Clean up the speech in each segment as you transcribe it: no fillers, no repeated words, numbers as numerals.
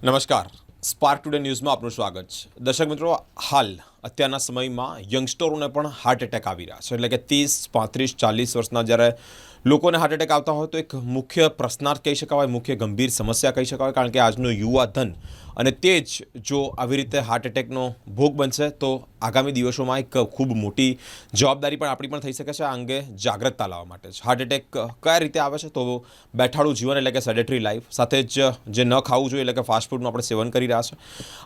નમસ્કાર. Spark today ન્યૂઝમાં આપનું સ્વાગત છે. દર્શક મિત્રો, હાલ અત્યારના સમયમાં યંગસ્ટરોને પણ હાર્ટ એટેક આવી રહ્યા છે. એટલે કે 30, 35, 40 વર્ષના જ્યારે લોકોને હાર્ટ એટેક આવતા હોય તો એક મુખ્ય પ્રશ્નાર્થ કહી શકાય, મુખ્ય ગંભીર સમસ્યા કહી શકાય. કારણ કે આજનું યુવા ધન અને તે જ જો આવી રીતે હાર્ટ એટેકનો ભોગ બનશે તો આગામી દિવસોમાં એક ખૂબ મોટી જવાબદારી પણ આપણી પણ થઈ શકે છે. આ અંગે જાગૃતતા લાવવા માટે જ હાર્ટ એટેક કયા રીતે આવે છે તો બેઠાડું જીવન એટલે કે સેડેટરી લાઈફ, સાથે જ જે ન ખાવું જોઈએ એટલે કે ફાસ્ટ ફૂડનું આપણે સેવન કરી રહ્યા છે,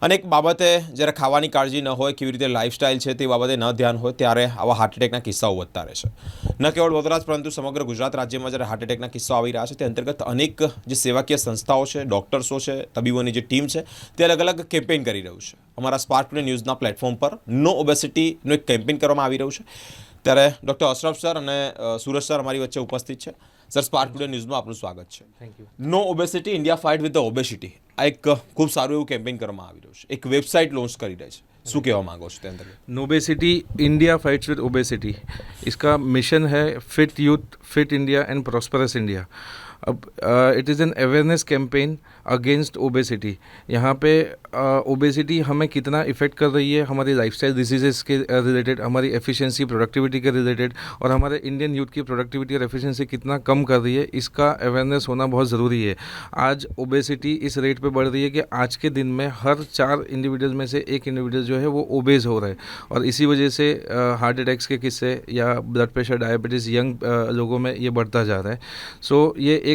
અને એક બાબતે જ્યારે ખાવાની કાળજી ન હોય, કેવી રીતે લાઈફસ્ટાઈલ છે તે બાબતે ન ધ્યાન હોય, ત્યારે આવા હાર્ટ એટેકના કિસ્સાઓ વધતા રહે છે. ન કેવળ વડોદરા જ પરંતુ સમગ્ર ગુજરાત રાજ્યમાં જ્યારે હાર્ટ એટેકના કિસ્સાઓ આવી રહ્યા છે તે અંતર્ગત અનેક જે સેવાકીય સંસ્થાઓ છે, ડૉક્ટર્સો છે, તબીબોની જે ટીમ છે તે અલગ અલગ કેમ્પેઇન કરી રહ્યું છે. અમારા સ્પાર્ક ટુડે ન્યૂઝના પ્લેટફોર્મ પર નો ઓબેસિટીનું એક કેમ્પેઇન કરવામાં આવી રહ્યું છે. ત્યારે ડૉક્ટર અશરફ સર અને સુરજ સર અમારી વચ્ચે ઉપસ્થિત છે. સર, સ્પાર્ક ટુડે ન્યૂઝમાં આપનું સ્વાગત છે. Thank you. No obesity, India fight with the obesity, આ એક ખૂબ સારું એવું કેમ્પેઇન કરવામાં આવી રહ્યું છે. એક વેબસાઇટ લોન્ચ કરી રહી છે. શું કહેવા માંગો છો તે અંતર્ગત? No obesity India fights with obesity, इसका मिशन है fit youth, fit India and prosperous India. अब it is an awareness campaign against obesity. यहाँ पे ओबेसिटी हमें कितना इफ़ेक्ट कर रही है हमारी लाइफस्टाइल डिसीजेस के रिलेटेड, हमारी एफिशिएंसी प्रोडक्टिविटी के रिलेटेड, और हमारे इंडियन यूथ की प्रोडक्टिविटी और एफिशिएंसी कितना कम कर रही है, इसका अवेयरनेस होना बहुत ज़रूरी है. आज ओबेसिटी इस रेट पे बढ़ रही है कि आज के दिन में हर 4 इंडिविजुअल में से एक इंडिविजुअल जो है वो ओबेज हो रहा है, और इसी वजह से हार्ट अटैक्स के किस्से या ब्लड प्रेशर, डायबिटीज़ यंग लोगों में ये बढ़ता जा रहा है. सो ये एक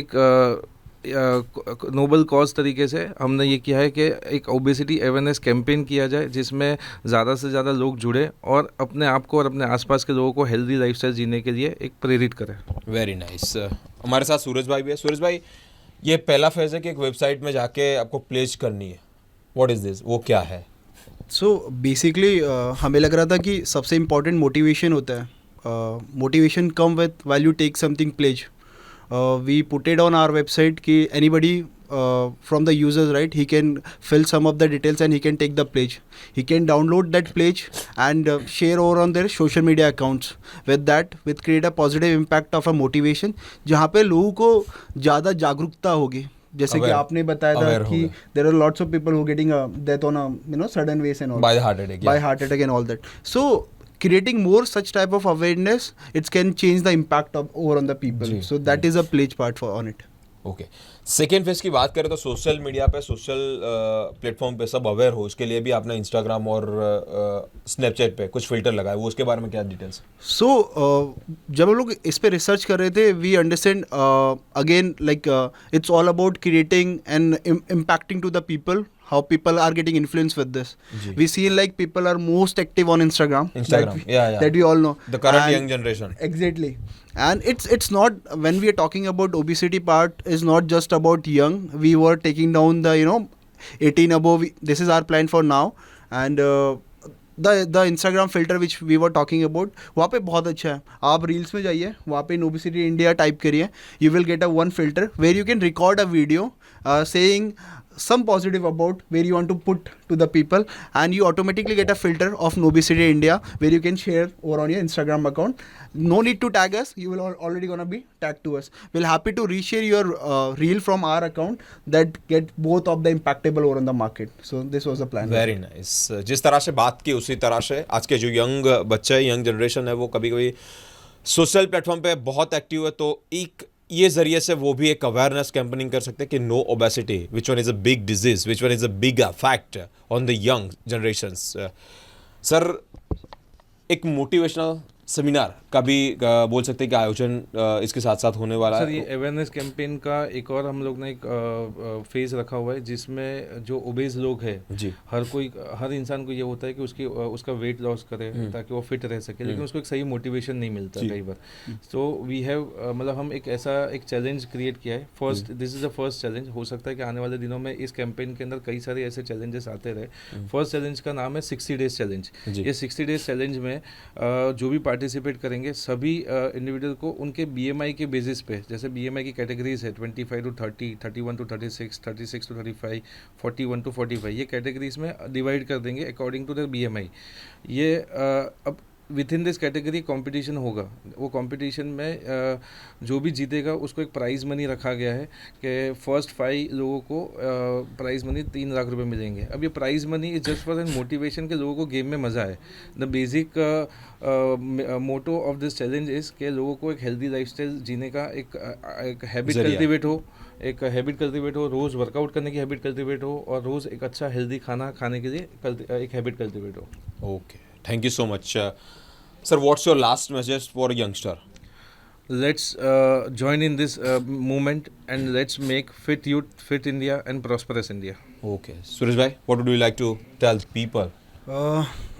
नोबल कॉज तरीके से हमने ये किया है कि एक ओबेसिटी अवेयरनेस कैंपेन किया जाए जिसमें ज़्यादा से ज़्यादा लोग जुड़े और अपने आप को और अपने आसपास के लोगों को हेल्दी लाइफस्टाइल जीने के लिए एक प्रेरित करें. Very nice. हमारे साथ सूरज भाई भी है. सूरज भाई, ये पहला फेज है कि एक वेबसाइट में जाके आपको प्लेज करनी है. What is this? वो क्या है? सो बेसिकली हमें लग रहा था कि सबसे इम्पॉर्टेंट मोटिवेशन होता है. Motivation come with while you take something pledge. We put it on our website कि anybody from the users, right, he can fill some of the details and he can take the pledge. He can download that pledge and share over on their social media accounts. With that, with create a positive impact of a motivation, जहाँ पे लोगों को ज़्यादा जागरूकता होगी. जैसे कि आपने बताया था कि there are lots of people who getting death on a sudden ways and all by the heart attack. by heart attack and all that. So creating more such type of awareness, it can change the impact of over on the people. So that is a pledge part for on it. Okay. Second phase की बात करें तो social media पे, social platform पे सब aware हो, इसके लिए भी आपने इंस्टाग्राम और स्नैपचैट पे कुछ फिल्टर लगाए, वो उसके बारे में क्या डिटेल्स? सो जब हम लोग इस पे रिसर्च कर रहे थे, we understand again like it's all about creating and impacting to the people. How people are getting influenced with this. We see like people are most active on Instagram. That we all know. The current young generation. Exactly. And it's not, when we are talking about obesity part, is not just about young. We were taking down the 18 above. This is our plan for now. And the Instagram filter which we were talking about, वहाँ पे बहुत अच्छा है. आप reels में जाइए, वहाँ पे obesity India टाइप करिए, you will get a one filter where you can record a video saying some positive about where you want to put to the people, and you automatically get a filter of Obesity India where you can share over on your Instagram account. No need to tag us, you will already gonna be tagged to us. We'll happy to reshare your reel from our account that get both of the impactable over on the market. So this was the plan. Very nice. जिस तरह से बात की उसी तरह से आज के जो यंग बच्चे हैं, यंग जनरेशन है, वो कभी कभी सोशल प्लेटफॉर्म पे बहुत एक्टिव है, तो एक ये ज़रिए से वो भी एक अवेयरनेस कैंपेनिंग कर सकते हैं कि no obesity, which one is a big disease, which one is a big affect on the young generations. Sir, एक मोटिवेशनल सेमिनार का भी बोल सकते हैं कि आयोजन इसके साथ साथ होने वाला है. सर, ये अवेयरनेस कैंपेन का एक और हम लोग ने एक फेज़ रखा हुआ है जिसमें जो ओबेज लोग हैं जी, हर इंसान को ये होता है कि उसका वेट लॉस करे ताकि वो फिट रह सके, लेकिन उसको एक सही मोटिवेशन नहीं मिलता कई बार. तो वी हैव मतलब हम एक ऐसा एक चैलेंज क्रिएट किया है. This is the first challenge. हो सकता है कि आने वाले दिनों में इस कैंपेन के अंदर कई सारे ऐसे चैलेंजेस आते रहे. फर्स्ट चैलेंज का नाम है 60 डेज चैलेंज. ये 60 डेज चैलेंज में जो भी पार्टिसिपेट करेंगे सभी इंडिविजुअल को उनके BMI के बेसिस पे, जैसे BMI की कैटेगरीज है 25 to 30, 31 to 36, 36 to 35, 41 to 45, ये कैटेगरीज में डिवाइड कर देंगे अकॉर्डिंग टू द BMI. ये अब with in this category competition होगा. वो कंपटीशन में जो भी जीतेगा उसको एक प्राइज़ मनी रखा गया है कि फर्स्ट 5 लोगों को प्राइज़ मनी 3 लाख रुपए मिलेंगे. अब ये prize money is just for an motivation के लोगों को गेम में मज़ा आए. The basic motto of this challenge is कि लोगों को एक हेल्दी लाइफस्टाइल जीने का एक हैबिट जरिया. कल्टिवेट हो, एक हैबिट कल्टिवेट हो, रोज़ वर्कआउट करने की हैबिट कल्टिवेट हो और रोज़ एक अच्छा हेल्दी खाना खाने के लिए एक हैबिट कल्टिवेट हो. Okay, thank you so much. Sir, what's your last message for youngster? Let's join in this movement and let's make fit youth, fit India and prosperous India. Okay, Suresh bhai, what would you like to tell people?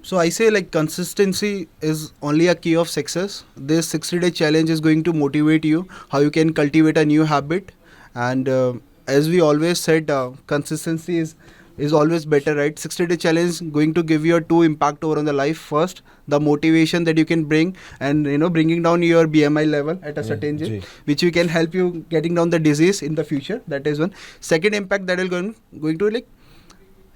So I say like consistency is only a key of success. This 60-day challenge is going to motivate you how you can cultivate a new habit, and as we always said, consistency is always better, right? 60-day challenge going to give you a 2 impact over on the life. First, the motivation that you can bring, and bringing down your BMI level at a certain जी. age, which we can help you getting down the disease in the future. That is one. Second impact that will going to like,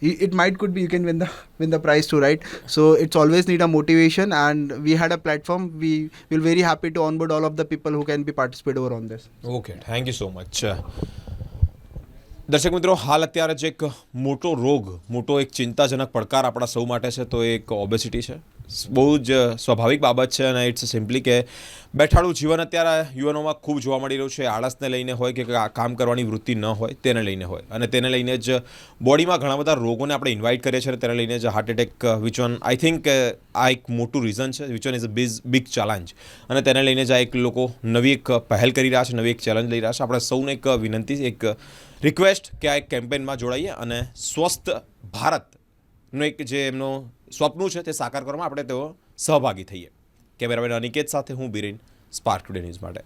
it could be you can win the prize too, right? So it's always need a motivation, and we had a platform. We will very happy to onboard all of the people who can be participate over on this. Okay, thank you so much. દર્શક મિત્રો, હાલ અત્યારે જે એક મોટો રોગ, મોટો એક ચિંતાજનક પડકાર આપણા સૌ માટે છે તો એક ઓબેસિટી છે. બહુ જ સ્વાભાવિક બાબત છે અને ઇટ્સ સિમ્પલી કે બેઠાડું જીવન અત્યારે યુવાનોમાં ખૂબ જોવા મળી રહ્યું છે. આળસને લઈને હોય કે કામ કરવાની વૃત્તિ ન હોય તેને લઈને હોય, અને તેને લઈને જ બોડીમાં ઘણા બધા રોગોને આપણે ઇન્વાઇટ કરીએ છીએ અને તેને લઈને જ heart attack, which one I think આ એક મોટું રીઝન છે, which one is a big challenge. અને તેને લઈને જ આ એક લોકો નવી એક પહેલ કરી રહ્યા છે, નવી એક ચેલેન્જ લઈ રહ્યા છે. આપણે સૌને એક વિનંતી, એક રિક્વેસ્ટ કે આ એક કેમ્પેનમાં જોડાઈએ અને સ્વસ્થ ભારતનું એક જે એમનું સ્વપ્નું છે તે સાકાર કરવામાં આપણે તેઓ સહભાગી થઈએ. કેમેરામેન અનિકેત સાથે હું બિરેન, સ્પાર્ક ટુડે ન્યૂઝ માટે.